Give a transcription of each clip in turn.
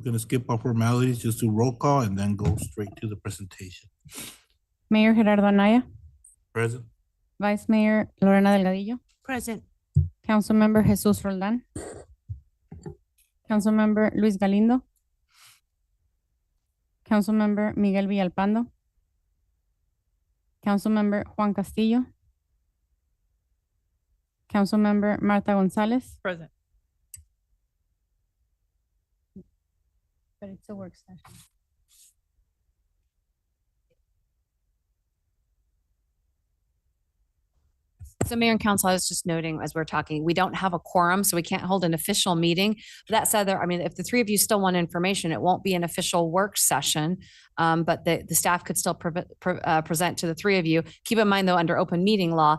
We're gonna skip our formalities, just do roll call and then go straight to the presentation. Mayor Gerardo Anaya, Present. Vice Mayor Lorena Delgadillo, Present. Councilmember Jesus Roldan, Councilmember Luis Galindo, Councilmember Miguel Villalpando, Councilmember Juan Castillo, Councilmember Marta Gonzalez. Present. But it's a work session. So Mayor and Council, I was just noting as we're talking, we don't have a quorum, so we can't hold an official meeting. That said, I mean, if the three of you still want information, it won't be an official work session, but the staff could still present to the three of you. Keep in mind though, under open meeting law,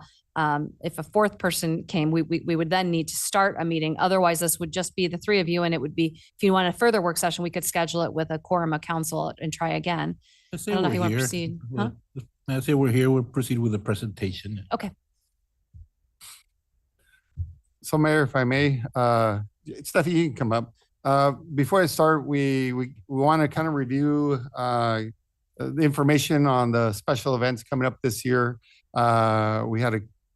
if a fourth person came, we would then need to start a meeting. Otherwise, this would just be the three of you, and it would be, if you want a further work session, we could schedule it with a quorum of council and try again. I don't know if you want to proceed. Huh? I say we're here, we'll proceed with the presentation. Okay. So Mayor, if I may, Steffi, you can come up. Before I start, we want to kind of review the information on the special events coming up this year. We had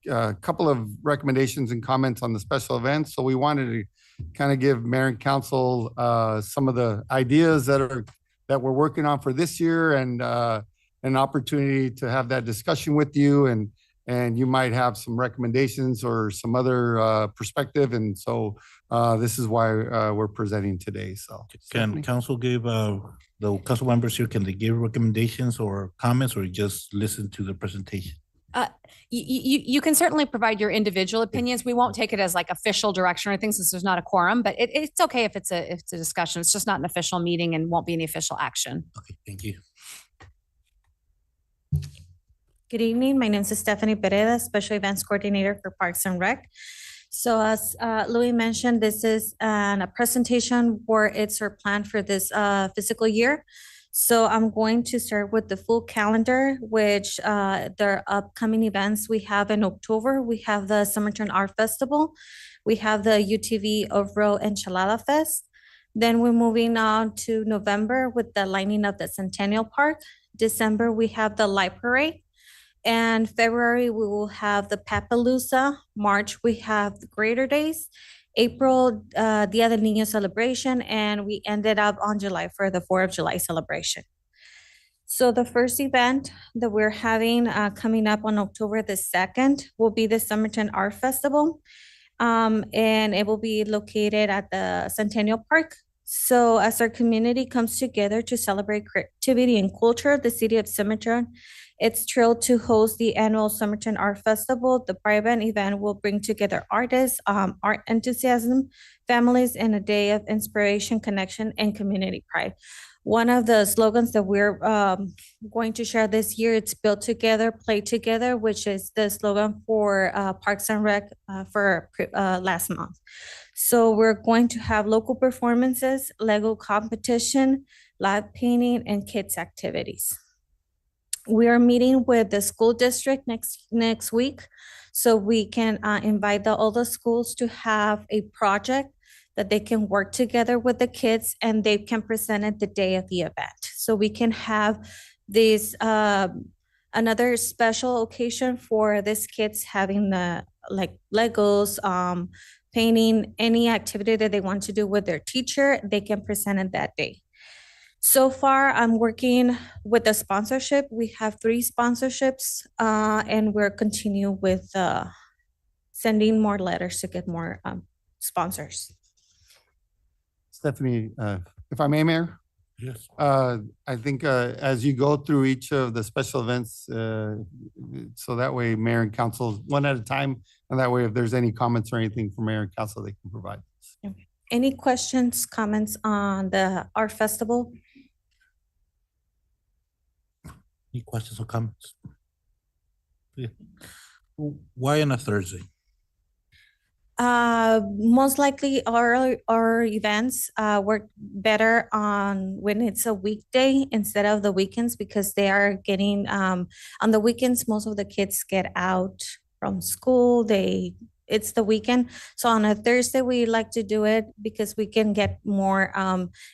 a couple of recommendations and comments on the special events. So we wanted to kind of give Mayor and Council some of the ideas that we're working on for this year, and an opportunity to have that discussion with you, and you might have some recommendations or some other perspective. And so this is why we're presenting today. So can council give, the council members here, can they give recommendations or comments, or just listen to the presentation? You can certainly provide your individual opinions. We won't take it as like official direction or things since there's not a quorum, but it's okay if it's a discussion. It's just not an official meeting and won't be any official action. Okay, thank you. Good evening. My name is Stephanie Pereda, Special Events Coordinator for Parks and Rec. So as Louis mentioned, this is a presentation where it's our plan for this fiscal year. So I'm going to start with the full calendar, which their upcoming events we have in October. We have the Somerton Art Festival. We have the UTV Off-Road Enchilada Fest. Then we're moving on to November with the lining of the Centennial Park. December, we have the Light Parade. And February, we will have the Papalooza. March, we have the Greater Days. April, Dia del Niño celebration. And we ended up on July for the 4th of July celebration. So the first event that we're having coming up on October the 2nd will be the Somerton Art Festival. And it will be located at the Centennial Park. So as our community comes together to celebrate creativity and culture of the city of Somerton, it's thrilled to host the annual Somerton Art Festival. The private event will bring together artists, art enthusiasm, families, and a day of inspiration, connection, and community pride. One of the slogans that we're going to share this year, it's Build Together, Play Together, which is the slogan for Parks and Rec for last month. So we're going to have local performances, Lego competition, live painting, and kids activities. We are meeting with the school district next week, so we can invite all the schools to have a project that they can work together with the kids, and they can present it the day of the event. So we can have this another special occasion for these kids having like Legos, painting, any activity that they want to do with their teacher, they can present it that day. So far, I'm working with the sponsorship. We have 3 sponsorships, and we're continuing with sending more letters to get more sponsors. Stephanie, if I may, Mayor? Yes. I think as you go through each of the special events, so that way Mayor and Council one at a time, and that way if there's any comments or anything from Mayor and Council, they can provide. Okay. Any questions, comments on the art festival? Any questions or comments? Yeah. Why on a Thursday? Most likely our events work better on when it's a weekday instead of the weekends, because they are getting on the weekends, most of the kids get out from school, they it's the weekend. So on a Thursday, we like to do it because we can get more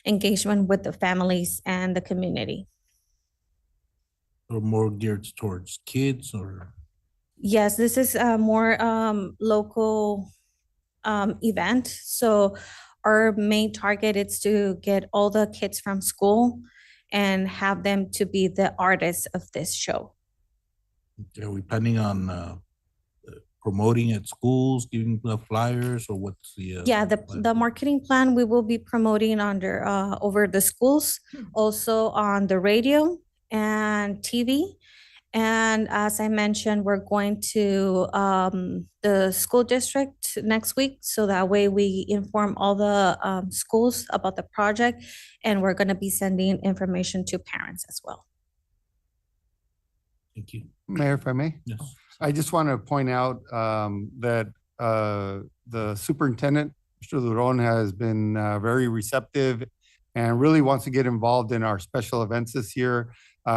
engagement with the families and the community. Or more geared towards kids or? Yes, this is a more local event. So our main target is to get all the kids from school and have them to be the artists of this show. Are we planning on promoting at schools, giving the flyers, or what's the? Yeah, plan? the marketing plan, we will be promoting under over the schools, also on the radio and TV. And as I mentioned, we're going to the school district next week. So that way we inform all the schools about the project. And we're going to be sending information to parents as well. Thank you. Mayor, if I may? Yes. I just want to point out that the superintendent, Mr. Duron, has been very receptive and really wants to get involved in our special events this year.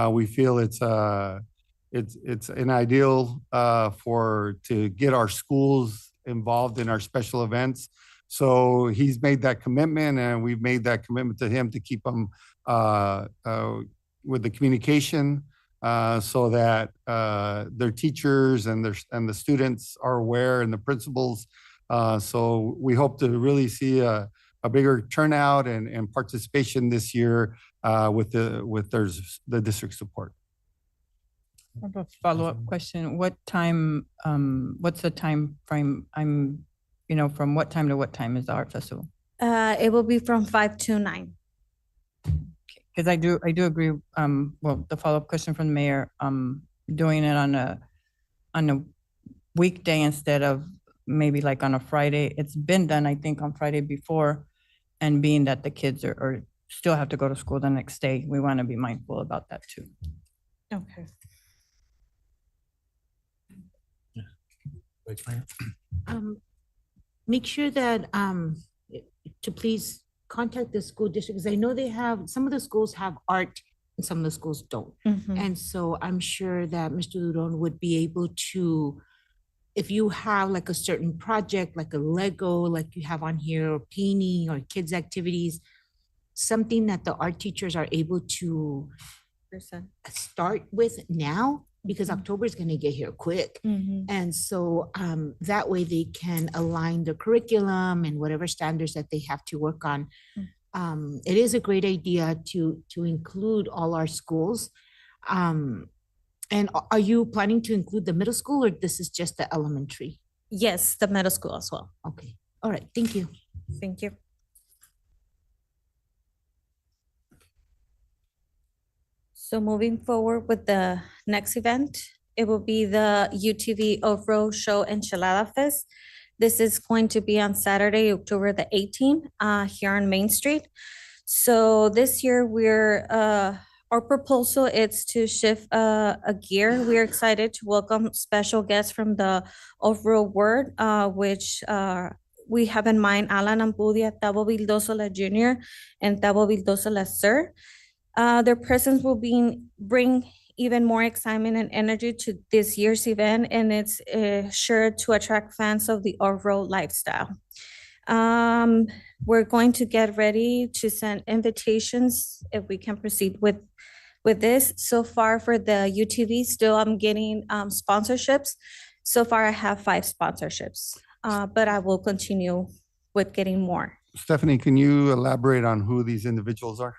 We feel it's an ideal to get our schools involved in our special events. So he's made that commitment, and we've made that commitment to him to keep them with the communication so that their teachers and the students are aware, and the principals. So we hope to really see a bigger turnout and participation this year with the district support. I have a follow-up question. What time, what's the time frame? From what time to what time is the art festival? It will be from 5 to 9. Because I do agree, well, the follow-up question from the mayor, doing it on a weekday instead of maybe like on a Friday. It's been done, I think, on Friday before, and being that the kids are still have to go to school the next day, we want to be mindful about that too. Okay. Vice Mayor? Make sure that, to please contact the school district, because I know some of the schools have art and some of the schools don't. Mhm. And so I'm sure that Mr. Duron would be able to, if you have like a certain project, like a Lego, like you have on here, or painting or kids' activities, something that the art teachers are able to start with now, because October is going to get here quick. Mhm. And so that way they can align the curriculum and whatever standards that they have to work on. It is a great idea to include all our schools. And are you planning to include the middle school, or this is just the elementary? Yes, the middle school as well. Okay. All right. Thank you. Thank you. So moving forward with the next event, it will be the UTV Off-Road Show Enchilada Fest. This is going to be on Saturday, October the 18th, here on Main Street. So this year our proposal is to shift a gear. We're excited to welcome special guests from the off-road world, which we have in mind Alan Ampudia, Tavo Vildosola Jr., and Tavo Vildosola Sir. Their presence will bring even more excitement and energy to this year's event, and it's sure to attract fans of the off-road lifestyle. We're going to get ready to send invitations if we can proceed with this. So far for the UTV, still I'm getting sponsorships. So far I have 5 sponsorships, but I will continue with getting more. Stephanie, can you elaborate on who these individuals are?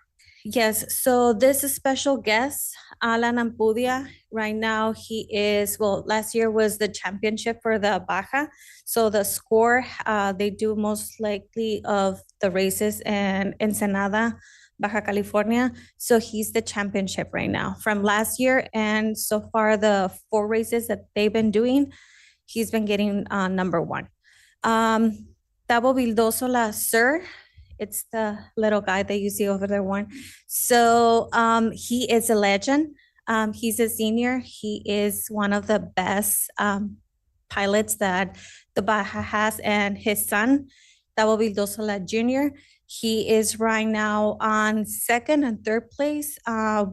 Yes, so this is special guest, Alan Ampudia. Right now he is, well, last year was the championship for the Baja. So the score, they do most likely of the races in Ensenada, Baja California. So he's the championship right now from last year. And so far the 4 races that they've been doing, he's been getting number 1. Tavo Vildosola Sir, it's the little guy that you see over there one. So he is a legend. He's a senior. He is one of the best pilots that the Baja has, and his son, Tavo Vildosola Jr., he is right now on 2nd and 3rd place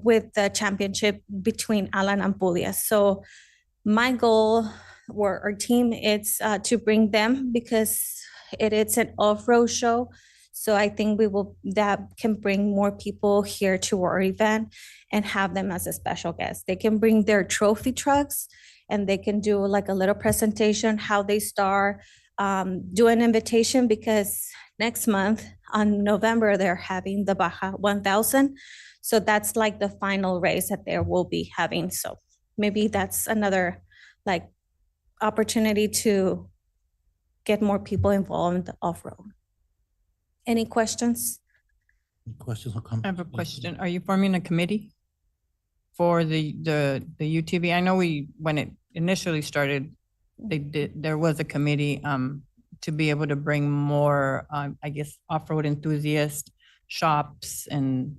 with the championship between Alan and Ampudia. So my goal or our team, it's to bring them because it's an off-road show. So I think that can bring more people here to our event and have them as a special guest. They can bring their trophy trucks and they can do like a little presentation, how they start, do an invitation because next month on November, they're having the Baja 1000. So that's like the final race that they will be having. So maybe that's another like opportunity to get more people involved in the off-road. Any questions? Any questions or comments? I have a question. Are you forming a committee for the UTV? I know when it initially started, there was a committee to be able to bring more, I guess, off-road enthusiast shops and,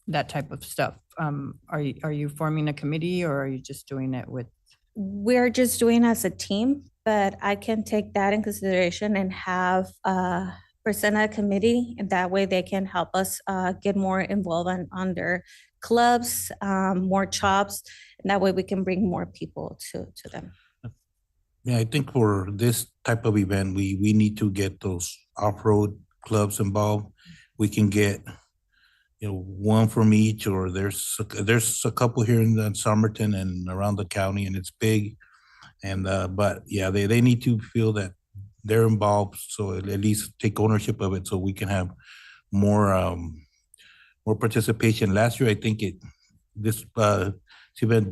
that type of stuff. Are you forming a committee or are you just doing it with? We're just doing as a team, but I can take that in consideration and have present a committee, and that way they can help us get more involved on their clubs, more shops, and that way we can bring more people to them. Yeah, I think for this type of event, we need to get those off-road clubs involved. We can get, one from each, or there's a couple here in Somerton and around the county, and it's big. And but yeah, they need to feel that they're involved, so at least take ownership of it, so we can have more participation. Last year, I think this event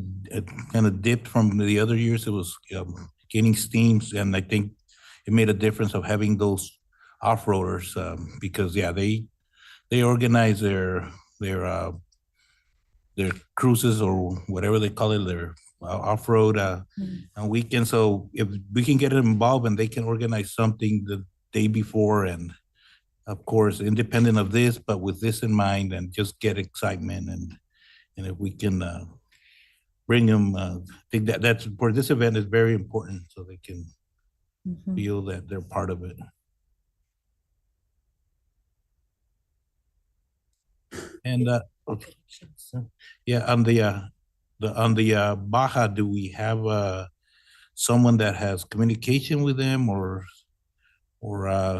kind of dipped from the other years. It was gaining steam, and I think it made a difference of having those off-roaders because they organize their cruises or whatever they call it, their off-road on weekends. So if we can get them involved and they can organize something the day before, and of course, independent of this, but with this in mind, and just get excitement, and if we can bring them, I think that's for this event is very important, so they can feel that they're part of it. And yeah, on the Baja, do we have someone that has communication with them, or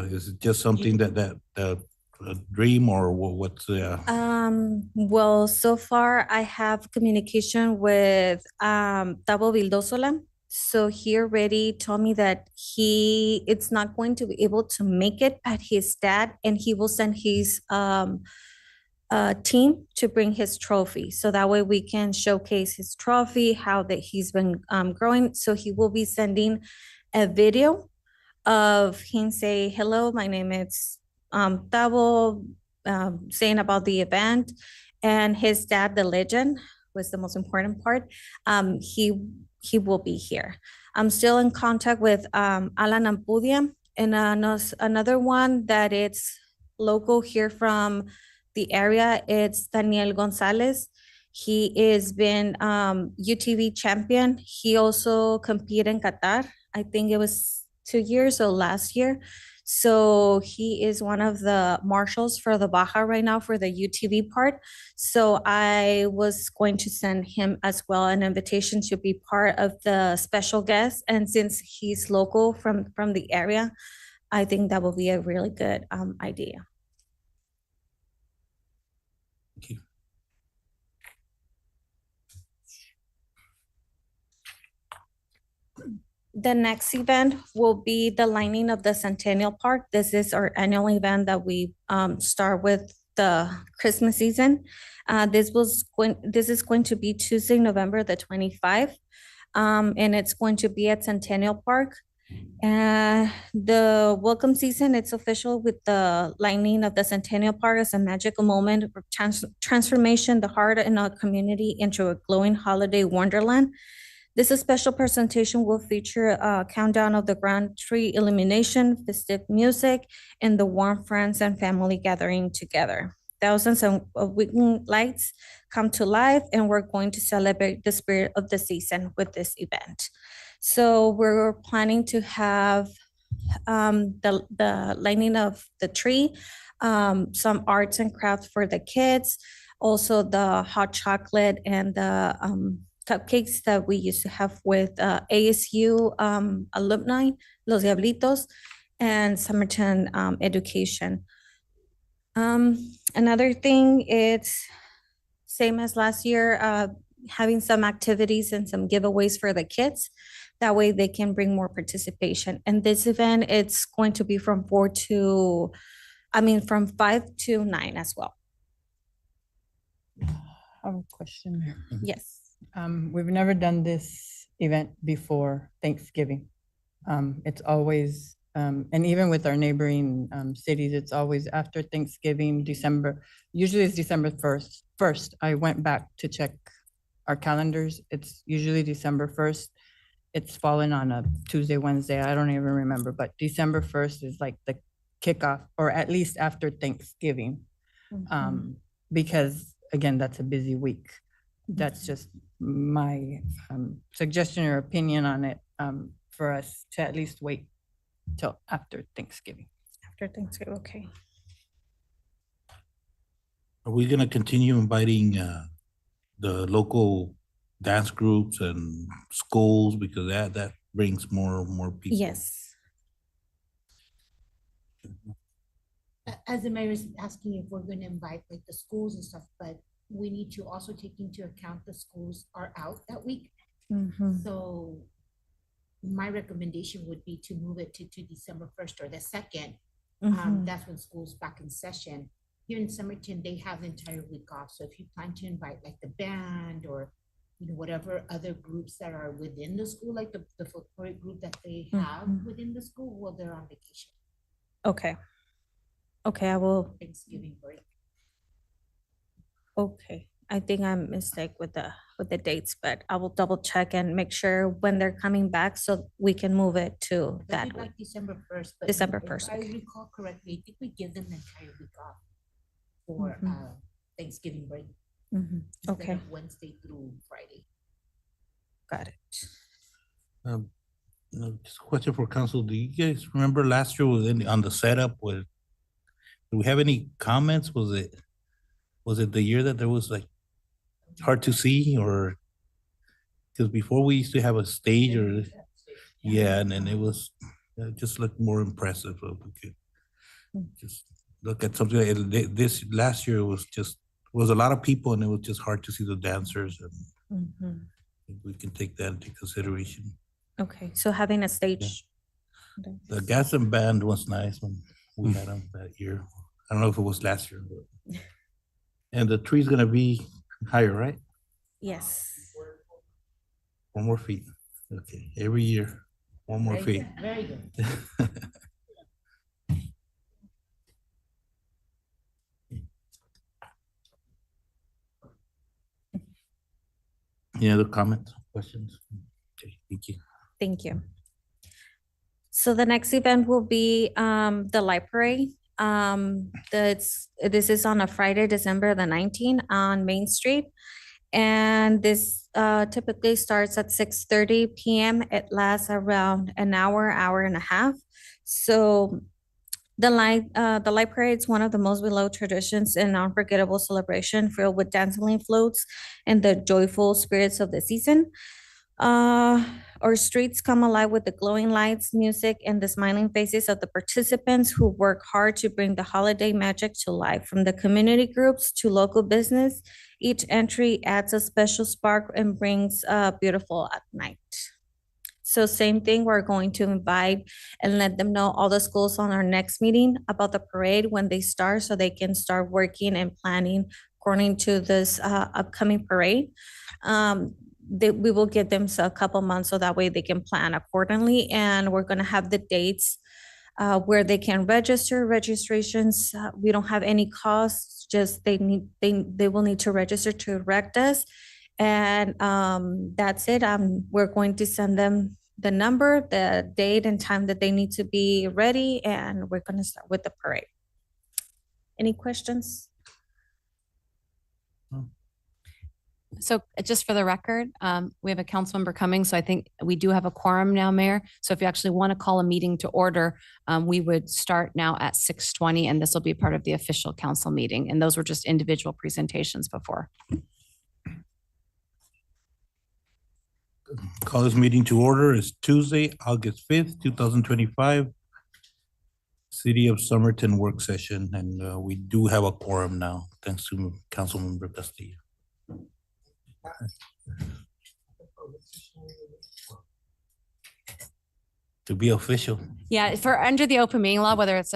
is it just something that a dream, or what's the? Well, so far I have communication with Tabo Vildosola. So he already told me that it's not going to be able to make it, but his dad, and he will send his team to bring his trophy. So that way we can showcase his trophy, how that he's been growing. So he will be sending a video of him say, hello, my name is Tabo, saying about the event, and his dad, the legend, was the most important part. He will be here. I'm still in contact with Alan Ampudia, and another one that it's local here from the area. It's Daniel Gonzalez. He is been UTV champion. He also competed in Qatar. I think it was 2 years or last year. So he is one of the marshals for the Baja right now for the UTV part. So I was going to send him as well an invitation to be part of the special guest. And since he's local from the area, I think that will be a really good idea. Thank you. The next event will be the lining of the Centennial Park. This is our annual event that we start with the Christmas season. This is going to be Tuesday, November the 25th, and it's going to be at Centennial Park. The welcome season, it's official with the lining of the Centennial Park as a magical moment of transformation, the heart in our community into a glowing holiday wonderland. This special presentation will feature a countdown of the grand tree illumination, festive music, and the warm friends and family gathering together. Thousands of winking lights come to life, and we're going to celebrate the spirit of the season with this event. So we're planning to have the lighting of the tree, some arts and crafts for the kids, also the hot chocolate and the cupcakes that we used to have with ASU alumni, Los Diablitos, and Somerton Education. Another thing, it's same as last year, having some activities and some giveaways for the kids. That way they can bring more participation. And this event, it's going to be from 5 to 9 as well. I have a question there. Yes. We've never done this event before Thanksgiving. It's always, and even with our neighboring cities, it's always after Thanksgiving, December. Usually it's December 1st. I went back to check our calendars. It's usually December 1st. It's fallen on a Tuesday, Wednesday. I don't even remember, but December 1st is like the kickoff, or at least after Thanksgiving. Because again, that's a busy week. That's just my suggestion or opinion on it, for us to at least wait till after Thanksgiving. After Thanksgiving, okay. Are we gonna continue inviting the local dance groups and schools, because that brings more people? Yes. As the mayor is asking if we're gonna invite like the schools and stuff, but we need to also take into account the schools are out that week. So my recommendation would be to move it to December 1st or the 2nd. That's when school's back in session. Here in Somerton, they have the entire week off. So if you plan to invite like the band or, you know, whatever other groups that are within the school, like the folkloric group that they have within the school, well, they're on vacation. Okay. Okay, I will. Thanksgiving break. Okay, I think I'm mistaken with the dates, but I will double check and make sure when they're coming back so we can move it to But that we'd week. like December 1st. But December if 1st, I okay. recall correctly, I think we give them the entire week off for Thanksgiving break. Instead Okay, of Wednesday through Friday. got it. Just a question for council. Do you guys remember last year on the setup with, do we have any comments? Was it the year that there was like hard to see, or because before we used to have a stage, or yeah, and then it just looked more impressive. If we could just look at something like this last year was a lot of people, and it was just hard to see the dancers, and we can take that into consideration. Okay, so having a stage. The gas and band was nice when we had them that year. I don't know if it was last year, but. And the tree's gonna be higher, right? Yes. 4 more feet. Okay, every year, 4 more feet. Very good. Any other comments, questions? Okay, thank you. Thank you. So the next event will be the light parade. This is on a Friday, December the 19th on Main Street. And this typically starts at 6:30 p.m. It lasts around an hour and a half. So the light parade is one of the most beloved traditions and unforgettable celebration filled with dancing floats and the joyful spirits of the season. Our streets come alive with the glowing lights, music, and the smiling faces of the participants who work hard to bring the holiday magic to life. From the community groups to local business, each entry adds a special spark and brings beautiful at night. So same thing, we're going to invite and let them know, all the schools, on our next meeting about the parade when they start, so they can start working and planning according to this upcoming parade. We will give them a couple months so that way they can plan accordingly. And we're gonna have the dates where they can register. Registrations, we don't have any costs, just they will need to register to erect us. And that's it. We're going to send them the number, the date and time that they need to be ready, and we're gonna start with the parade. Any questions? So just for the record, we have a council member coming, so I think we do have a quorum now, Mayor. So if you actually want to call a meeting to order, we would start now at 6:20, and this will be part of the official council meeting. And those were just individual presentations before. Call this meeting to order. It's Tuesday, August 5th, 2025. City of Somerton work session, and we do have a quorum now, thanks to Councilmember Castillo. To be official. Yeah, for under the open meeting law, whether it's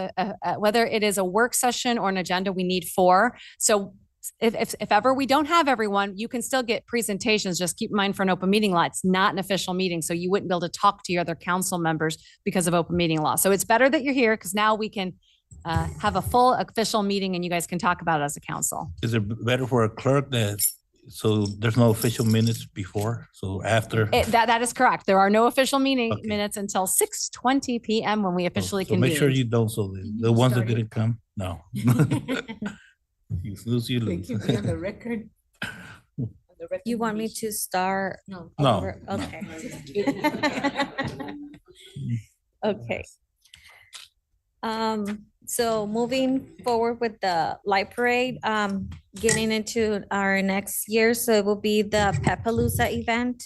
whether it is a work session or an agenda, we need 4. So if ever we don't have everyone, you can still get presentations. Just keep in mind for an open meeting law, it's not an official meeting. So you wouldn't be able to talk to your other council members because of open meeting law. So it's better that you're here because now we can have a full official meeting and you guys can talk about it as a council. Is it better for a clerk that, so there's no official minutes before, so after? That is correct. There are no official meeting Okay. minutes until 6:20 p.m. when we officially So make sure convene. you don't, so the ones that Started. didn't come, no. You snooze, you They lose. can be on the record. You want me to start? No. No, over? no. Okay. Okay. So moving forward with the light parade, getting into our next year, so it will be the Pepalooza event.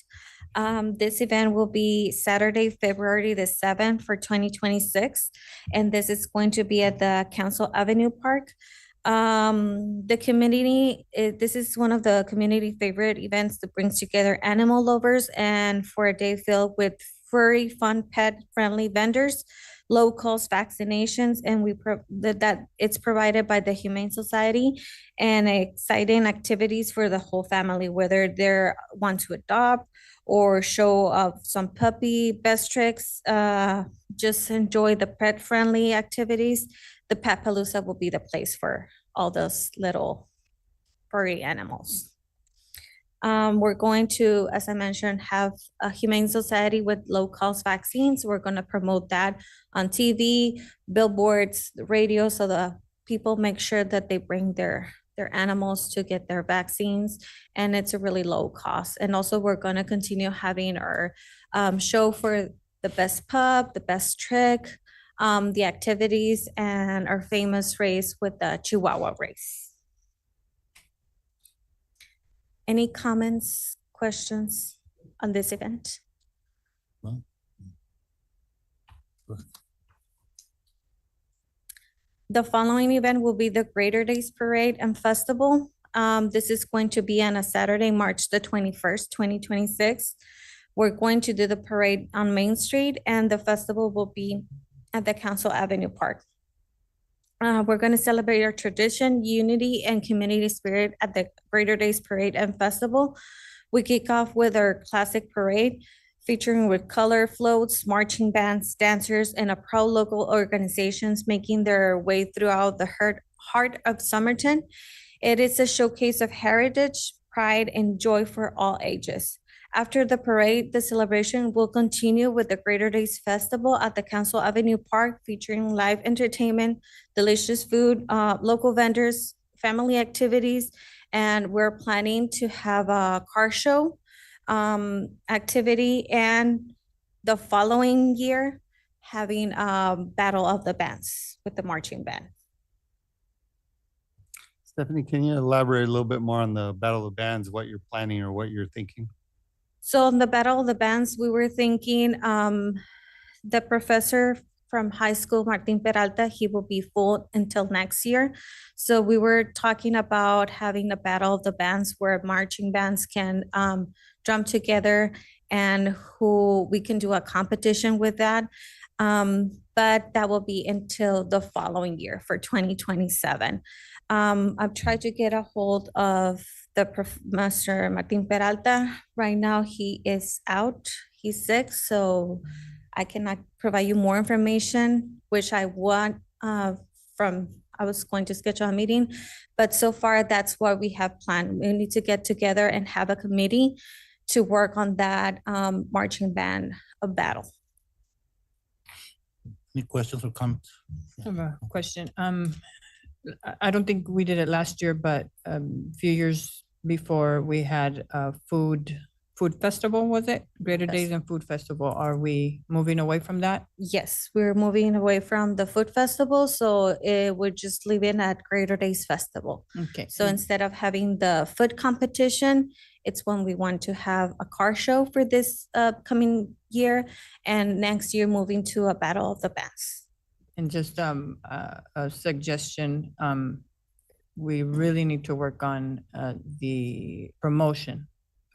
This event will be Saturday, February the 7th for 2026. And this is going to be at the Council Avenue Park. The community, this is one of the community favorite events that brings together animal lovers and for a day filled with furry, fun, pet-friendly vendors, low cost vaccinations, and that it's provided by the Humane Society, and exciting activities for the whole family, whether they're want to adopt or show off some puppy best tricks, just enjoy the pet-friendly activities. The Pepalooza will be the place for all those little furry animals. We're going to, as I mentioned, have a Humane Society with low-cost vaccines. We're going to promote that on TV, billboards, radio, so the people make sure that they bring their animals to get their vaccines, and it's a really low cost. And also, we're going to continue having our show for the best pup, the best trick, the activities, and our famous race with the Chihuahua race. Any comments, questions on this event? No. The following event will be the Greater Days Parade and Festival. This is going to be on a Saturday, March the 21st, 2026. We're going to do the parade on Main Street, and the festival will be at the Council Avenue Park. We're going to celebrate our tradition, unity, and community spirit at the Greater Days Parade and Festival. We kick off with our classic parade, featuring with color floats, marching bands, dancers, and a proud local organizations making their way throughout the heart of Somerton. It is a showcase of heritage, pride, and joy for all ages. After the parade, the celebration will continue with the Greater Days Festival at the Council Avenue Park, featuring live entertainment, delicious food, local vendors, family activities, and we're planning to have a car show activity, and the following year, having a Battle of the Bands with the marching band. Stephanie, can you elaborate a little bit more on the Battle of the Bands, what you're planning or what you're thinking? So in the Battle of the Bands, we were thinking the professor from high school, Martin Peralta, he will be full until next year. So we were talking about having a Battle of the Bands where marching bands can drum together and who we can do a competition with that. But that will be until the following year for 2027. I've tried to get a hold of the Master Martin Peralta. Right now he is out, he's sick, so I cannot provide you more information, which I want I was going to schedule a meeting, but so far that's what we have planned. We need to get together and have a committee to work on that marching band of battle. Any questions or comments? I have a question. I don't think we did it last year, but a few years before we had food food festival, was it? Greater Days and Food Festival. Are we moving away from that? Yes, we're moving away from the food festival, so we're just leaving at Greater Days Festival. Okay. So instead of having the food competition, it's when we want to have a car show for this coming year, and next year moving to a Battle of the Bands. And just a suggestion, we really need to work on the promotion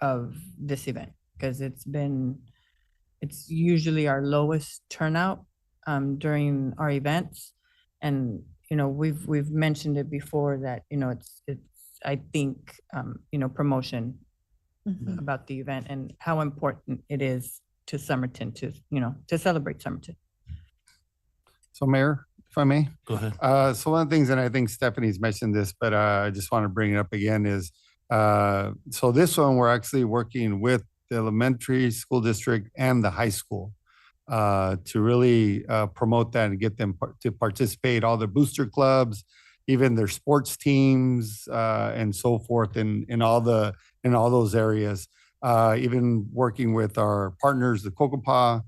of this event, because it's usually our lowest turnout during our events. And, we've mentioned it before that, it's, I think, promotion about the event and how important it is to Somerton to celebrate Somerton. So Mayor, if I may. Go ahead. So one of the things, and I think Stephanie's mentioned this, but I just want to bring it up again is, so this one, we're actually working with the elementary school district and the high school to really promote that and get them to participate, all the booster clubs, even their sports teams and so forth in all those areas. Even working with our partners, the Cocopah,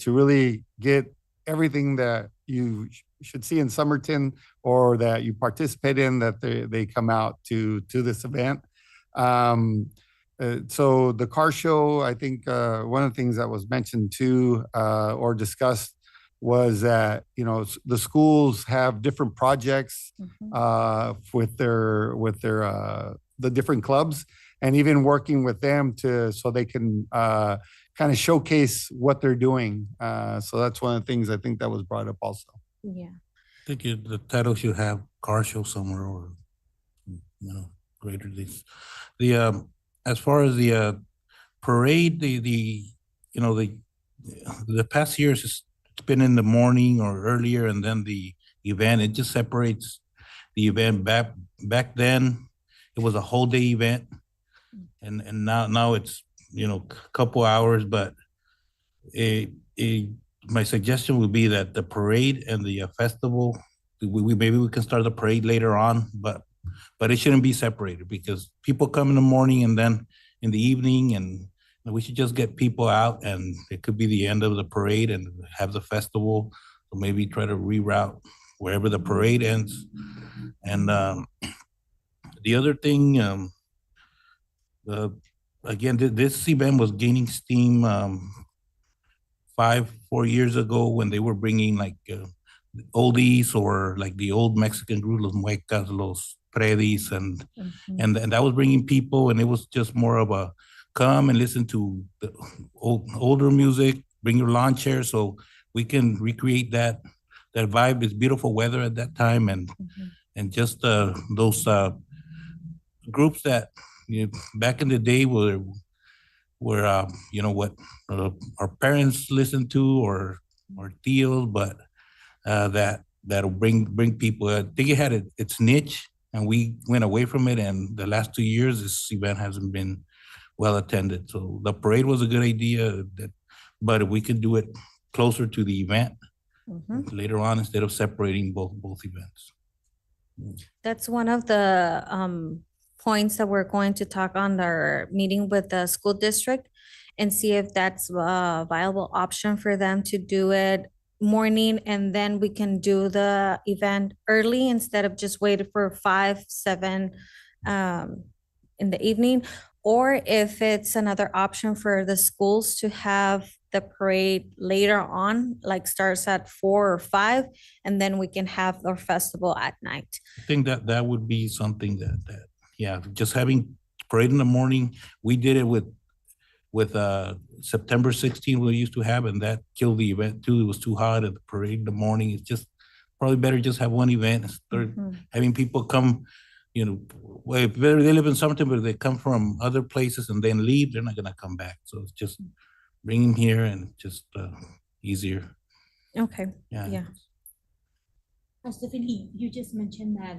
to really get everything that you should see in Somerton or that you participate in, that they come out to this event. So the car show, I think one of the things that was mentioned too or discussed was that, the schools have different projects with the different clubs, and even working with them so they can kind of showcase what they're doing. So that's one of the things I think that was brought up also. Yeah. I think the title should have car show somewhere, or Greater Days. As far as the parade, the past years it's been in the morning or earlier, and then the event, it just separates the event. Back then it was a whole day event, and now it's a couple hours. But my suggestion would be that the parade and the festival, maybe we can start the parade later on, but it shouldn't be separated, because people come in the morning and then in the evening, and we should just get people out, and it could be the end of the parade and have the festival. So maybe try to reroute wherever the parade ends. And the other thing, again, this event was gaining steam 4 years ago when they were bringing like oldies, or like the old Mexican group, Los Muecas, Los Predis, and that was bringing people, and it was just more of a come and listen to the older music, bring your lawn chair, so we can recreate that vibe. It's beautiful weather at that time, and just those groups that back in the day were what our parents listened to, or tios, but that'll bring people. I think it had its niche, and we went away from it. And the last 2 years, this event hasn't been well attended. So the parade was a good idea, but if we could do it closer to the event later on, instead of separating both events. That's one of the points that we're going to talk on our meeting with the school district, and see if that's a viable option for them to do it morning, and then we can do the event early instead of just waiting for 5, 7 in the evening. Or if it's another option for the schools to have the parade later on, like starts at 4 or 5, and then we can have our festival at night. I think that would be something that just having parade in the morning. We did it with September 16th we used to have, and that killed the event too. It was too hot at the parade in the morning. It's just probably better just have one event and start having people come, if they live in Somerton, but they come from other places and then leave, they're not gonna come back. So it's just bring them here, and just easier. Okay, yeah. Stephanie, you just mentioned that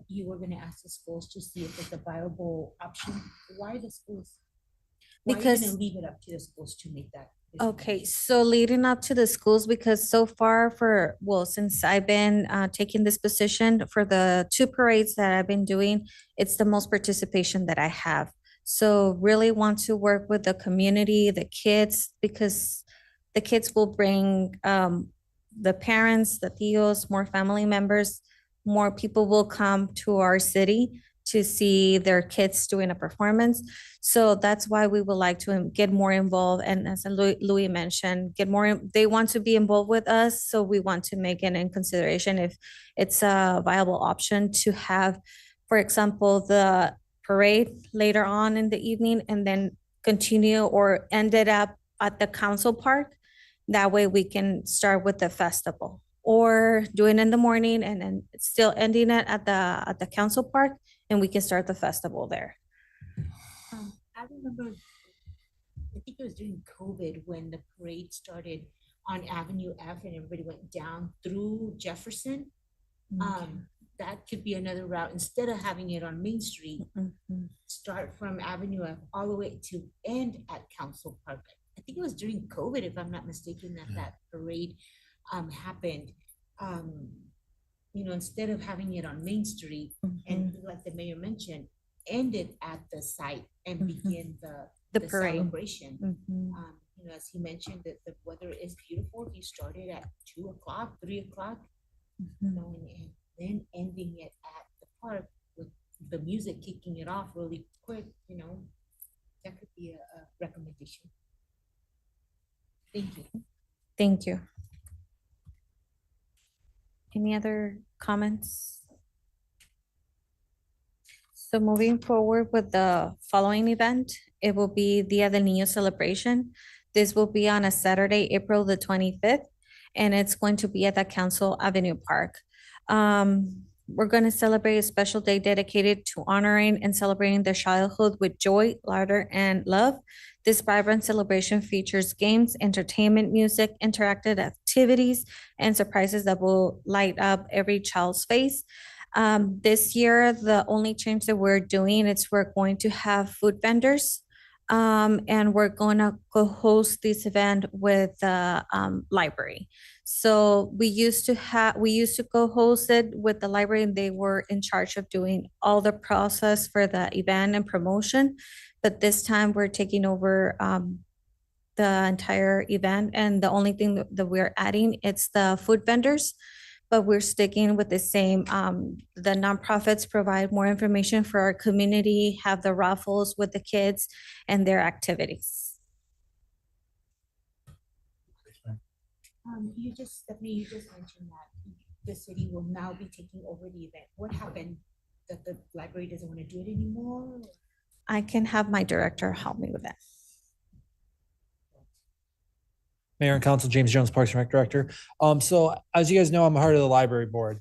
you were going to ask the schools to see if it's a viable option. Why the schools? Why are you Because going to leave it up to the schools to make that? Okay, so leading up to the schools, because so far since I've been taking this position, for the 2 parades that I've been doing, it's the most participation that I have. So really want to work with the community, the kids, because the kids will bring the parents, the tios, more family members, more people will come to our city to see their kids doing a performance. So that's why we would like to get more involved. And as Louis mentioned, they want to be involved with us. So we want to make it in consideration if it's a viable option to have, for example, the parade later on in the evening and then continue or end it up at the council park. That way we can start with the festival or do it in the morning and then still ending it at the council park and we can start the festival there. I remember, I think it was during COVID when the parade started on Avenue F and everybody went down through Jefferson. That could be another route. Instead of having it on Main Street, start from Avenue F all the way to end at Council Park. I think it was during COVID, if I'm not mistaken, that parade happened. You know, instead of having it on Main Street and like the mayor mentioned, end it at the site and begin the parade. celebration. You know, as he mentioned, that the weather is beautiful. If you started at 2 o'clock, 3 o'clock, you know, and then ending it at the park with the music kicking it off really quick, you know, that could be a recommendation. Thank you. Thank you. Any other comments? So moving forward with the following event, it will be Dia del Niño celebration. This will be on a Saturday, April the 25th, and it's going to be at the Council Avenue Park. We're going to celebrate a special day dedicated to honoring and celebrating their childhood with joy, laughter, and love. This vibrant celebration features games, entertainment, music, interactive activities, and surprises that will light up every child's face. This year, the only change that we're doing is we're going to have food vendors. And we're going to co-host this event with the library. So we used to co-host it with the library and they were in charge of doing all the process for the event and promotion. But this time we're taking over the entire event and the only thing that we're adding, it's the food vendors. But we're sticking with the same, the nonprofits provide more information for our community, have the raffles with the kids and their activities. Stephanie, you just mentioned that the city will now be taking over the event. What happened? That the library doesn't want to do it anymore? I can have my director help me with that. Mayor and Council, James Jones, Parks and Rec Director. So as you guys know, I'm a part of the library board.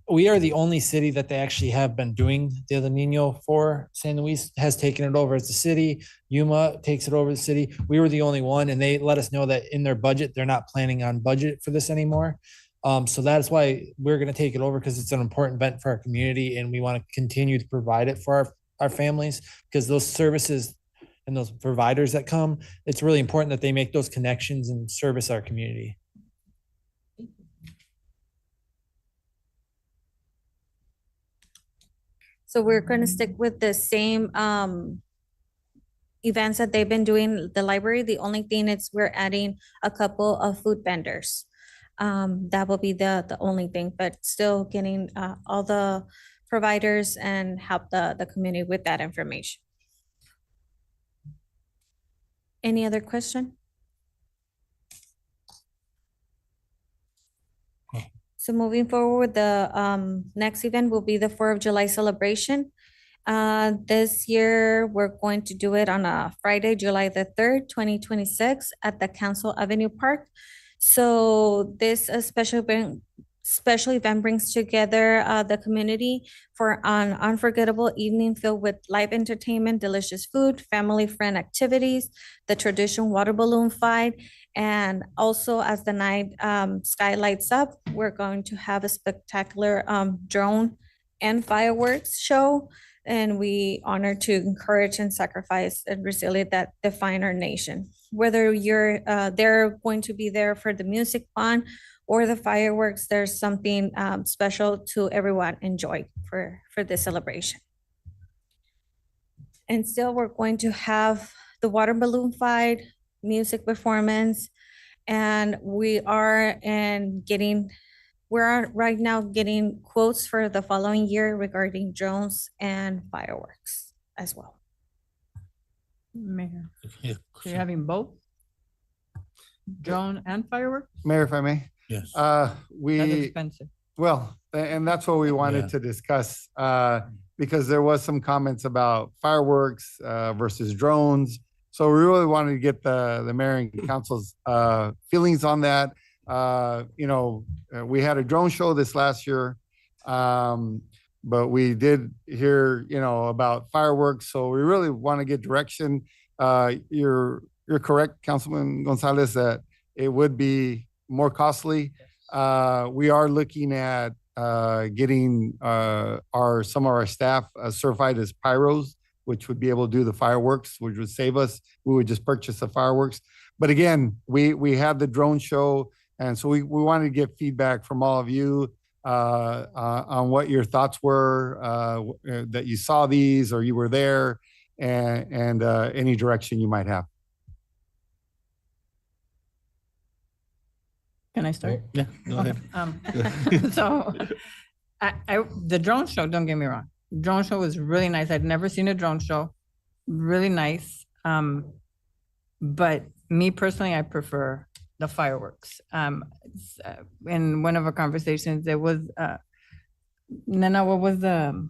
We are the only city that they actually have been doing Dia del Nino for. San Luis has taken it over as the city. Yuma takes it over the city. We were the only one, and they let us know that in their budget, they're not planning on budget for this anymore. So that's why we're going to take it over because it's an important event for our community, and we want to continue to provide it for our families because those services and those providers that come, it's really important that they make those connections and service our community. So we're going to stick with the same events that they've been doing the library. The only thing is we're adding a couple of food vendors. That will be the only thing, but still getting all the providers and help the community with that information. Any other question? So moving forward, the next event will be the 4th of July celebration. This year, we're going to do it on a Friday, July the 3rd, 2026 at the Council Avenue Park. So this special event brings together the community for an unforgettable evening filled with live entertainment, delicious food, family-friend activities, the traditional water balloon fight, and also as the night sky lights up, we're going to have a spectacular drone and fireworks show. And we honor to encourage and sacrifice and resilience that define our nation. Whether they're going to be there for the music fun or the fireworks, there's something special to everyone enjoy for this celebration. And still, we're going to have the water balloon fight, music performance, and we're right now getting quotes for the following year regarding drones and fireworks as well. Mayor, Yeah, so you're having both? Drone and fireworks? Mayor, if I may, yes. That's we, expensive. well, and that's what we Yeah. wanted to discuss, because there was some comments about fireworks, versus drones. So we really wanted to get the mayor and council's, feelings on that. We had a drone show this last year. But we did hear, about fireworks. So we really want to get direction. You're correct, Councilman Gonzalez, that it would be more costly. We are looking at getting some of our staff certified as pyros, which would be able to do the fireworks, which would save us. We would just purchase the fireworks. But again, we had the drone show, and so we wanted to get feedback from all of you on what your thoughts were, that you saw these or you were there, and any direction you might have. Can I start? Yeah, go ahead. So the drone show, don't get me wrong. Drone show was really nice. I'd never seen a drone show. Really nice. But me personally, I prefer the fireworks. In one of our conversations, there was, Nana, what was the?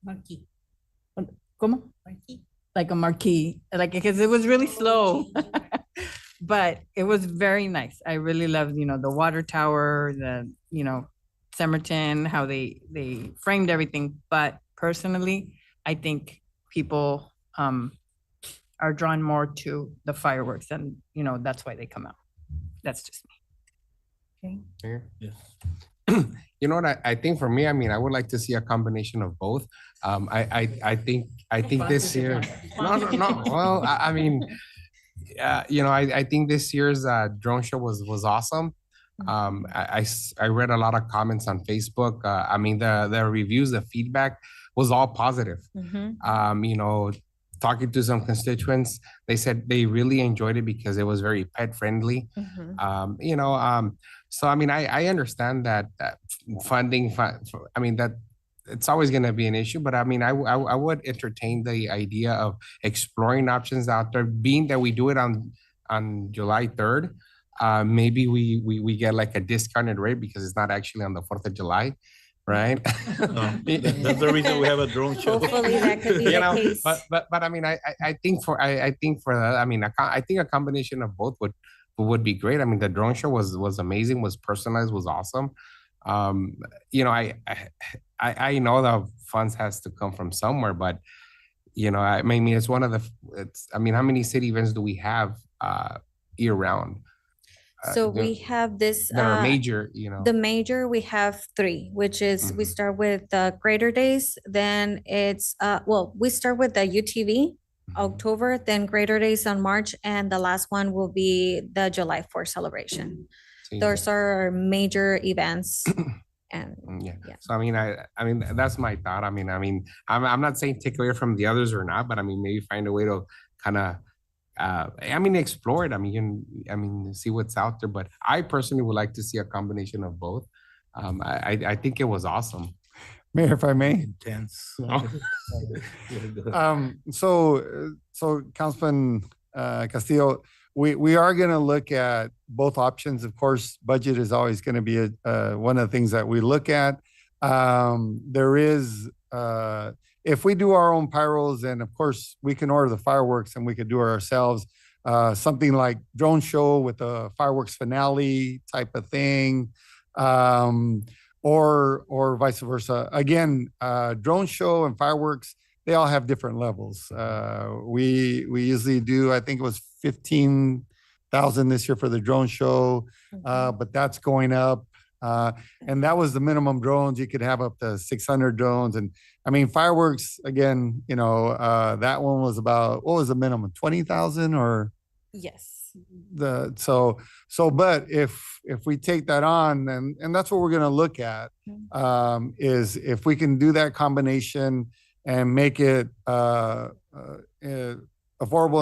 Marquee. ¿Cómo? Marquee. Like a marquee, because it was really slow. But it was very nice. I really loved, the water tower, Somerton, how they framed everything. But personally, I think people are drawn more to the fireworks, and that's why they come out. That's just me. Mayor? Yes. You know what, I think for me, I would like to see a combination of both. I think this year, no, well, I think this year's drone show was awesome. I read a lot of comments on Facebook. The reviews, the feedback was all positive. Talking to some constituents, they said they really enjoyed it because it was very pet friendly. So I understand that funding, that it's always going to be an issue, but I would entertain the idea of exploring options out there, being that we do it on July 3rd. Maybe we get like a discounted rate because it's not actually on the 4th of July. Right. That's the reason we have a drone show. Hopefully that could be the case. But I think for that, I think a combination of both would be great. The drone show was amazing, was personalized, was awesome. I know the funds has to come from somewhere, but it's one of how many city events do we have year round? So we have this. That are major, The major, we have 3, which is we start with the Greater Days, then it's, we start with the UTV, October, then Greater Days on March, and the last one will be the July 4th celebration. Those are our major events. And yeah. So that's my thought. I'm not saying take away from the others or not, but maybe find a way to kind of explore it. See what's out there. But I personally would like to see a combination of both. I think it was awesome. Mayor, if I may. Intense. So Councilman Castillo, we are going to look at both options. Of course, budget is always going to be one of the things that we look at. There is, if we do our own pyros, and of course we can order the fireworks and we could do it ourselves. Something like drone show with a fireworks finale type of thing, or vice versa. Again, drone show and fireworks, they all have different levels. We usually do, I think it was 15,000 this year for the drone show, but that's going up. And that was the minimum drones. You could have up to 600 drones. And fireworks, again, that one was about, what was the minimum, 20,000 or? yes. But if we take that on, and that's what we're going to look at, is if we can do that combination, and make it affordable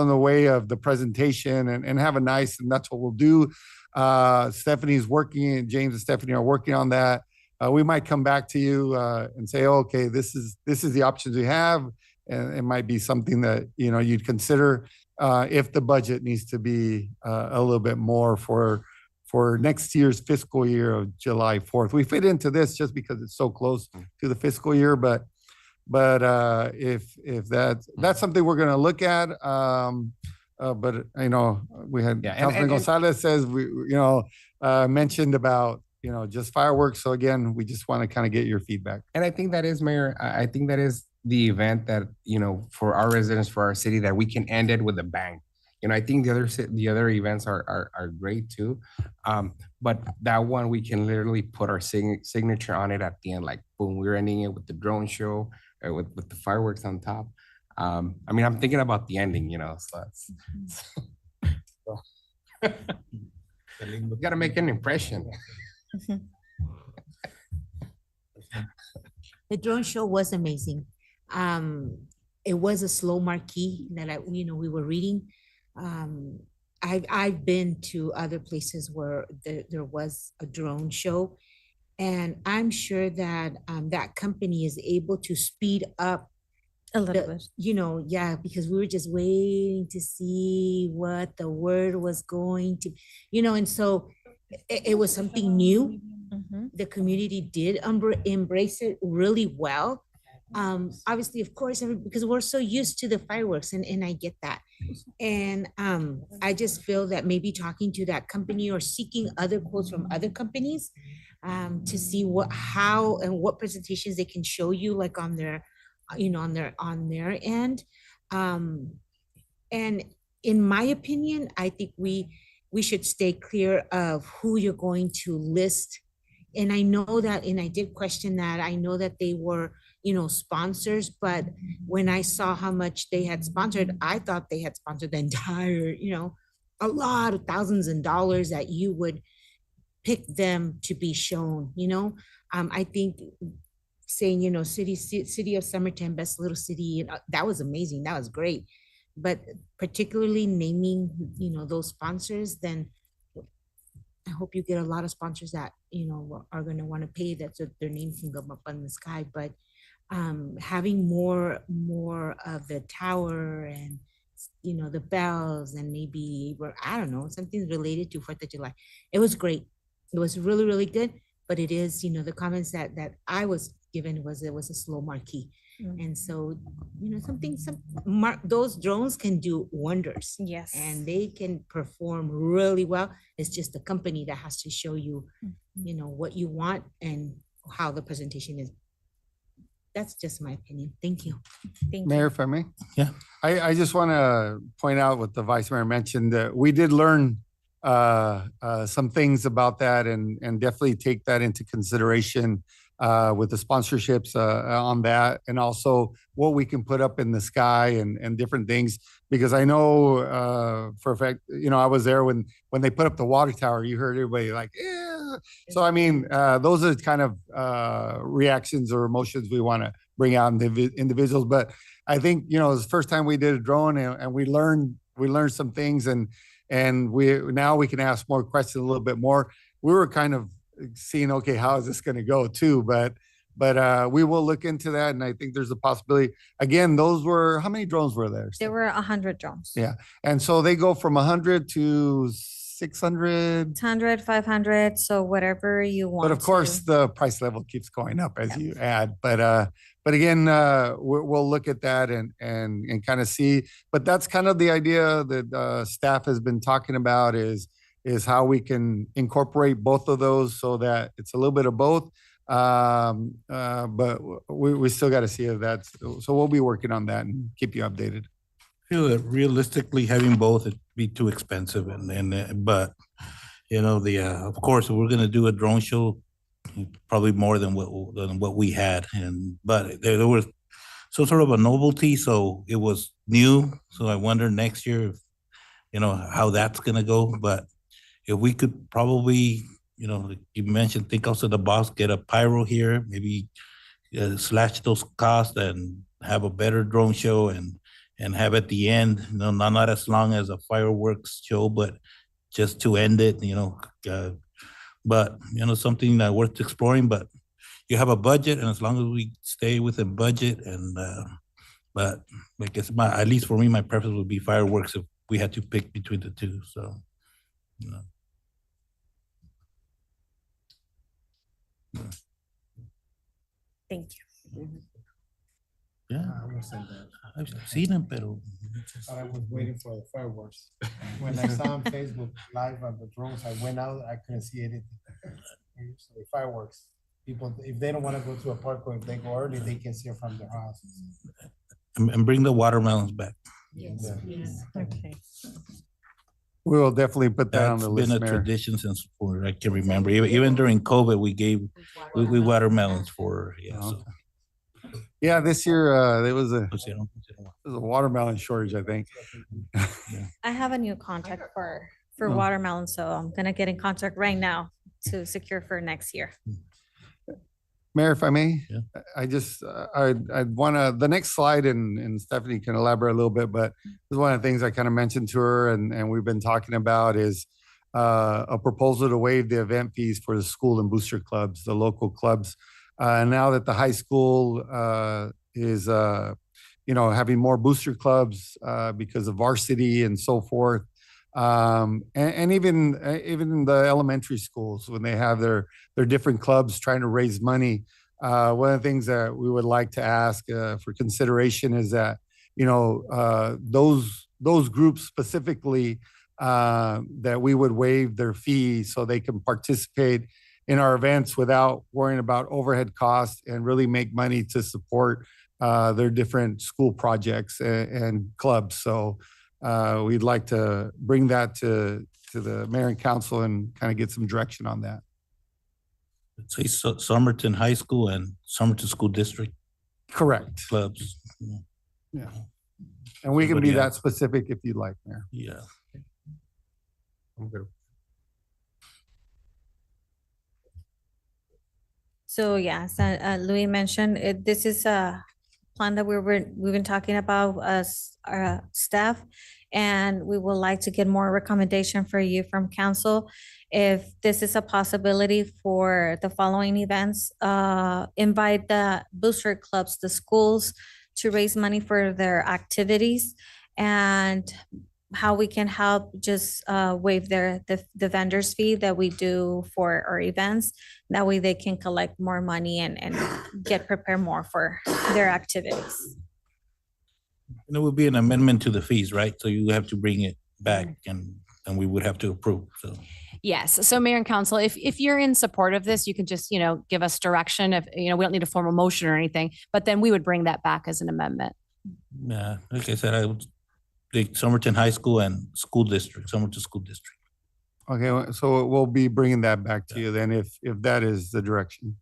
in the way of the presentation and have a nice, and that's what we'll do. Stephanie's working, James and Stephanie are working on that. We might come back to you and say, okay, this is the options we have. And it might be something that, you know, you'd consider if the budget needs to be a little bit more for next year's fiscal year of July 4th. We fit into this just because it's so close to the fiscal year, but if that's something we're going to look at. But you know, we had Councilman Gonzalez says mentioned about, you know, just fireworks. So again, we just want to kind of get your feedback. And I think that is, Mayor, I think that is the event that, you know, for our residents, for our city, that we can end it with a bang. You know, I think the other events are great too. But that one, we can literally put our signature on it at the end, like boom, we're ending it with the drone show, with the fireworks on top. I mean, I'm thinking about the ending, you know, so that's we gotta make an impression. The drone show was amazing. It was a slow marquee that we were reading. I've been to other places where there was a drone show, and I'm sure that that company is able to speed up A little bit. because we were just waiting to see what the word was going to, and so it was something new. The community did embrace it really well. Obviously, of course, because we're so used to the fireworks, and I get that. And I just feel that maybe talking to that company or seeking other quotes from other companies to see how and what presentations they can show you, like on their end. And in my opinion, I think we should stay clear of who you're going to list. And I know that, and I did question that. I know that they were, sponsors, but when I saw how much they had sponsored, I thought they had sponsored the entire, a lot of thousands of dollars that you would pick them to be shown, I think saying, city of Somerton, best little city, that was amazing. That was great. But particularly naming, those sponsors, then I hope you get a lot of sponsors that, are going to want to pay that so their name can go up in the sky. But having more of the tower and, the bells, and maybe, I don't know, something related to 4th of July. It was great. It was really, really good. But it is, the comments that I was given was it was a slow marquee. And so, those drones can do wonders. Yes. And they can perform really well. It's just the company that has to show you, what you want and how the presentation is. That's just my opinion. Thank you. Thank Mayor, you. if I may? Yeah. I just want to point out what the Vice Mayor mentioned, that we did learn some things about that, and definitely take that into consideration with the sponsorships on that, and also what we can put up in the sky and different things. Because I know for a fact, I was there when they put up the water tower. You heard everybody like, yeah. So I mean, those are kind of reactions or emotions we want to bring out in the individuals. But I think it was the first time we did a drone, and we learned some things, and now we can ask more questions a little bit more. We were kind of seeing, okay, how is this going to go too? But we will look into that, and I think there's a possibility. Again, how many drones were there? There were 100 drones. Yeah, and so they go from 100 to 600. 100, 500, so whatever you want. But of course, the price level keeps going up as you add. But again, we'll look at that and kind of see. But that's kind of the idea that staff has been talking about is how we can incorporate both of those so that it's a little bit of both. But we still got to see if that's, so we'll be working on that and keep you updated. I feel that realistically having both, it'd be too expensive, but of course, if we're gonna do a drone show, probably more than what we had, but there was some sort of a novelty, so it was new. So I wonder next year if, how that's gonna go. But if we could probably, like you mentioned, think outside the box, get a pyro here, maybe slash those costs and have a better drone show and have at the end, not as long as a fireworks show, but just to end it, but something that worth exploring. But you have a budget, and as long as we stay within budget, and but I guess at least for me, my preference would be fireworks if we had to pick between the two. So, Thank you. yeah, I will say that. I've seen them, pero But I was waiting for the fireworks. When I saw on Facebook live on the drones, I went out, I couldn't see anything. So the fireworks, people, if they don't want to go to a park or if they go early, they can see it from their houses. and bring the watermelons back. Yeah. Okay. We will definitely put that on That's the been list, a Mayor. tradition since I can remember. Even during COVID, we watermelons for So. Yeah, this year, there was a watermelon shortage, I think. I have a new contract for Oh. watermelon, so I'm gonna get in contact right now to secure for next year. Mayor, if I may, Yeah. I just, I'd want to, the next slide, and Stephanie can elaborate a little bit, but this is one of the things I kind of mentioned to her and we've been talking about is a proposal to waive the event fees for the school and booster clubs, the local clubs. Now that the high school is, having more booster clubs because of varsity and so forth. And even the elementary schools, when they have their different clubs trying to raise money, one of the things that we would like to ask for consideration is that those groups specifically that we would waive their fees so they can participate in our events without worrying about overhead costs and really make money to support their different school projects and clubs. So we'd like to bring that to the mayor and council and kind of get some direction on that. Say Somerton High School and Somerton School District Correct. clubs. Yeah. And we can be Somebody that else. specific if you'd like, Mayor. Yeah. I'm good. So yes, Louis mentioned, this is a plan that we've been talking about as our staff. And we would like to get more recommendation for you from council. If this is a possibility for the following events, invite the booster clubs, the schools to raise money for their activities, and how we can help just waive the vendor's fee that we do for our events. That way they can collect more money and get prepared more for their activities. And it would be an amendment to the fees, right? So you have to bring it back and we would have to approve, so. Yes. So Mayor and Council, if you're in support of this, you can just, give us direction. If, we don't need a formal motion or anything, but then we would bring that back as an amendment. Yeah, like I said, I would take Somerton High School and School District, Somerton School District. Okay, so we'll be bringing that back to you then if that is the direction.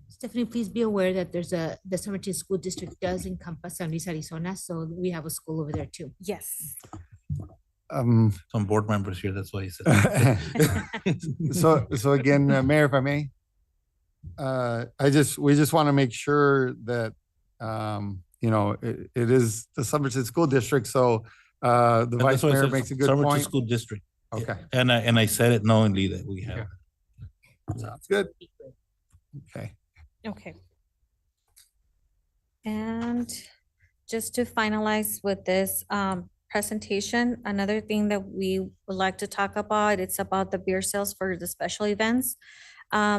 Stephanie, please be aware that the Somerton School District does encompass San Luis, Arizona, so we have a school over there too. Yes. Some board members here, that's why he said. So again, Mayor, if I may, we just want to make sure that, it is the Somerton School District, so the And vice that's why I mayor said makes a good Somerton point. School District. Okay, And I said it knowingly that we have. sounds good. Okay. Okay. And just to finalize with this presentation, another thing that we would like to talk about, it's about the beer sales for the special events.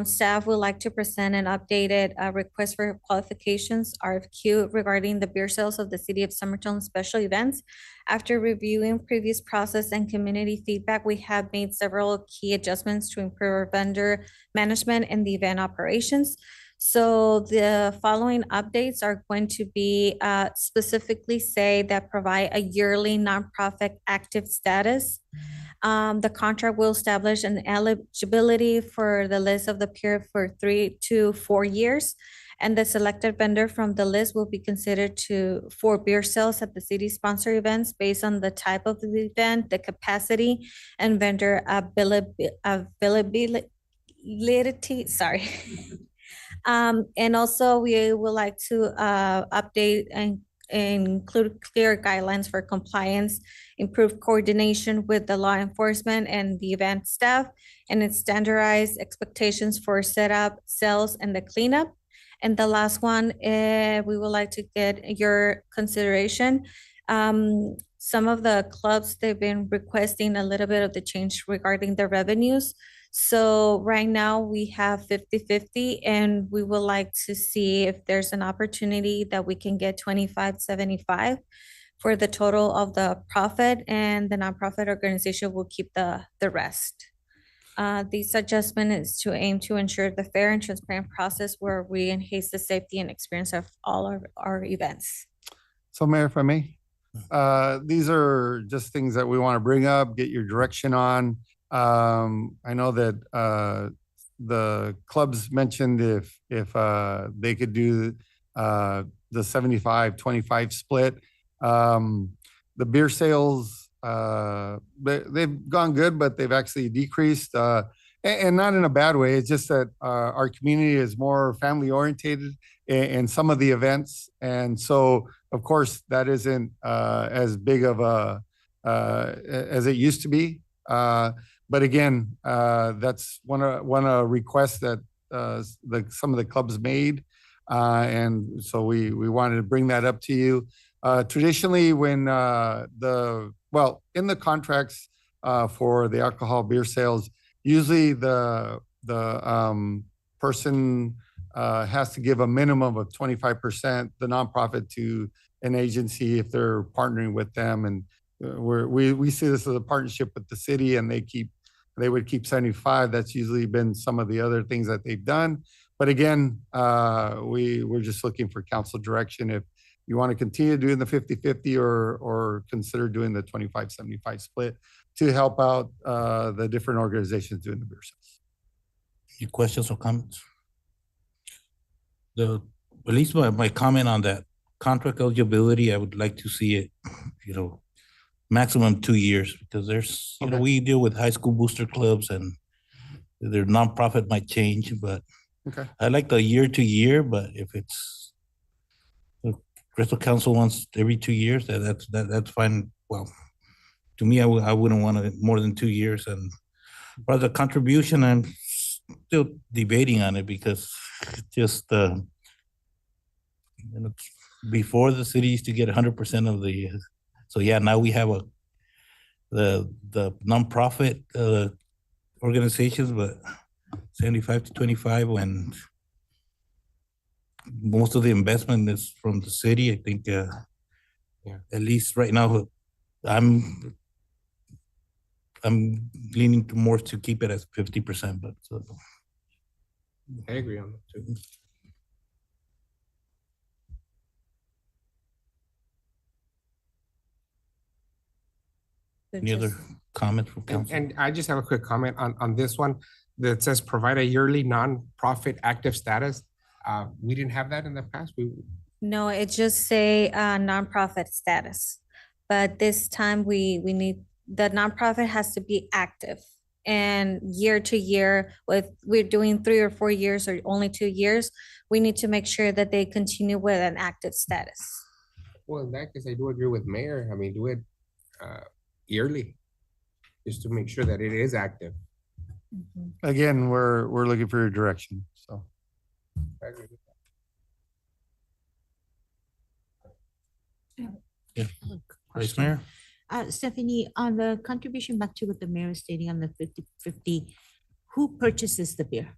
Staff would like to present an updated request for qualifications, RFQ, regarding the beer sales of the City of Somerton special events. After reviewing previous process and community feedback, we have made several key adjustments to improve our vendor management and the event operations. So the following updates are going to be specifically say that provide a yearly nonprofit active status. The contract will establish an eligibility for the list of the peer for 3 to 4 years. And the selected vendor from the list will be considered for beer sales at the city sponsor events based on the type of the event, the capacity, and vendor availability, sorry. And also we would like to update and include clear guidelines for compliance, improve coordination with the law enforcement and the event staff, and its standardized expectations for setup, sales, and the cleanup. And the last one, we would like to get your consideration. Some of the clubs, they've been requesting a little bit of the change regarding the revenues. So right now we have 50-50, and we would like to see if there's an opportunity that we can get 25-75 for the total of the profit, and the nonprofit organization will keep the rest. This adjustment is to aim to ensure the fair and transparent process where we enhance the safety and experience of all our events. So Mayor, if I may, these are just things that we want to bring up, get your direction on. I know that the clubs mentioned if they could do the 75-25 split. The beer sales, they've gone good, but they've actually decreased, and not in a bad way. It's just that our community is more family orientated in some of the events, and so of course that isn't as big of a as it used to be. But again, that's one request that some of the clubs made, and so we wanted to bring that up to you. Traditionally, when in the contracts for the alcohol beer sales, usually the person has to give a minimum of 25%, the nonprofit, to an agency if they're partnering with them, and we see this as a partnership with the city, and they would keep 75. That's usually been some of the other things that they've done. But again, we're just looking for council direction if you want to continue doing the 50-50 or consider doing the 25-75 split to help out the different organizations doing the beer sales. Any questions or comments? At least my comment on that contract eligibility, I would like to see it, maximum 2 years, because there's, we deal with high school booster clubs and their nonprofit might change, but I like the year to year, but if it's Crystal Council wants every 2 years, that's fine. Well, to me, I wouldn't want it more than 2 years. And for the contribution, I'm still debating on it because just before the city used to get 100% of the. So yeah, now we have the nonprofit organizations, but 75-25 when most of the investment is from the city. I think at least right now I'm leaning more to keep it as 50%, but I agree on that too. Any other comments from council? And I just have a quick comment on this one that says provide a yearly nonprofit active status. We didn't have that in the past. No, it just say nonprofit status, but this time we need, the nonprofit has to be active, and year to year, with we're doing 3 or 4 years or only 2 years, we need to make sure that they continue with an active status. Well, in that case, I do agree with Mayor. I mean, do it yearly, just to make sure that it is active. Again, we're looking for your direction. So I agree with that. Yeah. Vice Mayor? Stephanie, on the contribution, back to what the mayor is stating on the 50-50, who purchases the beer?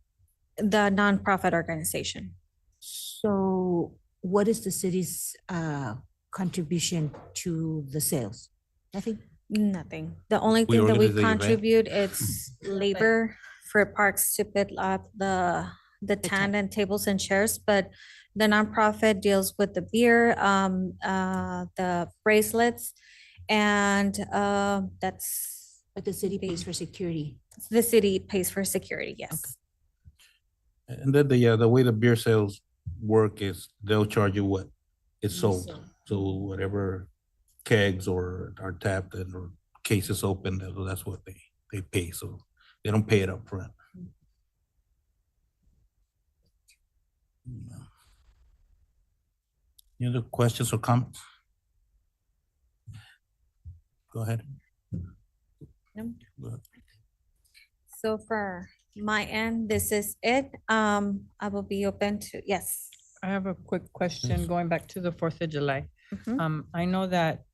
The nonprofit organization. So what is the city's contribution to the sales? Nothing? Nothing. The only We thing that we organize the event. contribute is labor for parks to put up the tent and tables and chairs, but the nonprofit deals with the beer, the bracelets, and that's. But the city pays for security. The city pays for security, yes. And then the way the beer sales work is they'll charge you what is sold. So whatever kegs or are tapped and or cases open, that's what they pay. So they don't pay it up front. Any other questions or comments? Go ahead. No. Go ahead. So for my end, this is it. I will be open to, yes. I have a quick question going back to the 4th of July. Mhm. I know that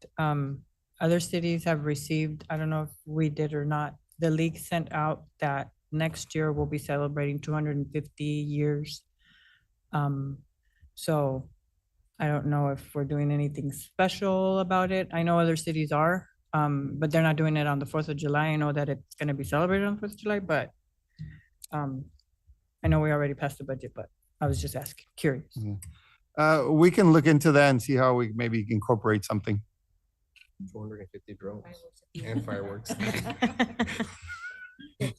other cities have received, I don't know if we did or not, the league sent out that next year we'll be celebrating 250 years. So I don't know if we're doing anything special about it. I know other cities are, but they're not doing it on the 4th of July. I know that it's going to be celebrated on the 4th of July, but I know we already passed the budget, but I was just asking, curious. We can look into that and see how we maybe incorporate something. 250 drones and fireworks.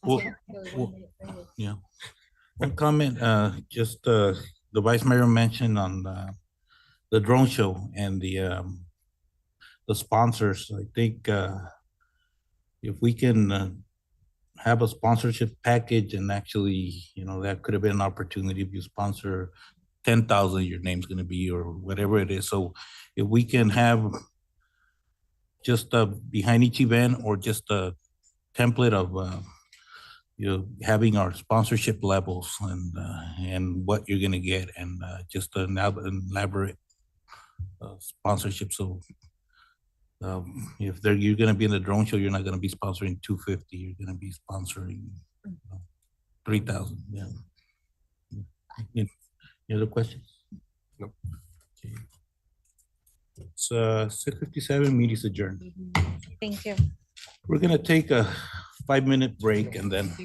Well, yeah. One comment, just the Vice Mayor mentioned on the drone show and the sponsors. I think if we can have a sponsorship package and actually, that could have been an opportunity if you sponsor 10,000, your name's going to be, or whatever it is. So if we can have just behind each event or just a template of having our sponsorship levels and what you're gonna get, and just an elaborate sponsorship. So if you're gonna be in the drone show, you're not gonna be sponsoring 250. You're gonna be sponsoring 3,000. Yeah. Any other questions? Nope. Okay. It's 6:57. Meeting's adjourned. Thank you. We're gonna take a 5-minute break and then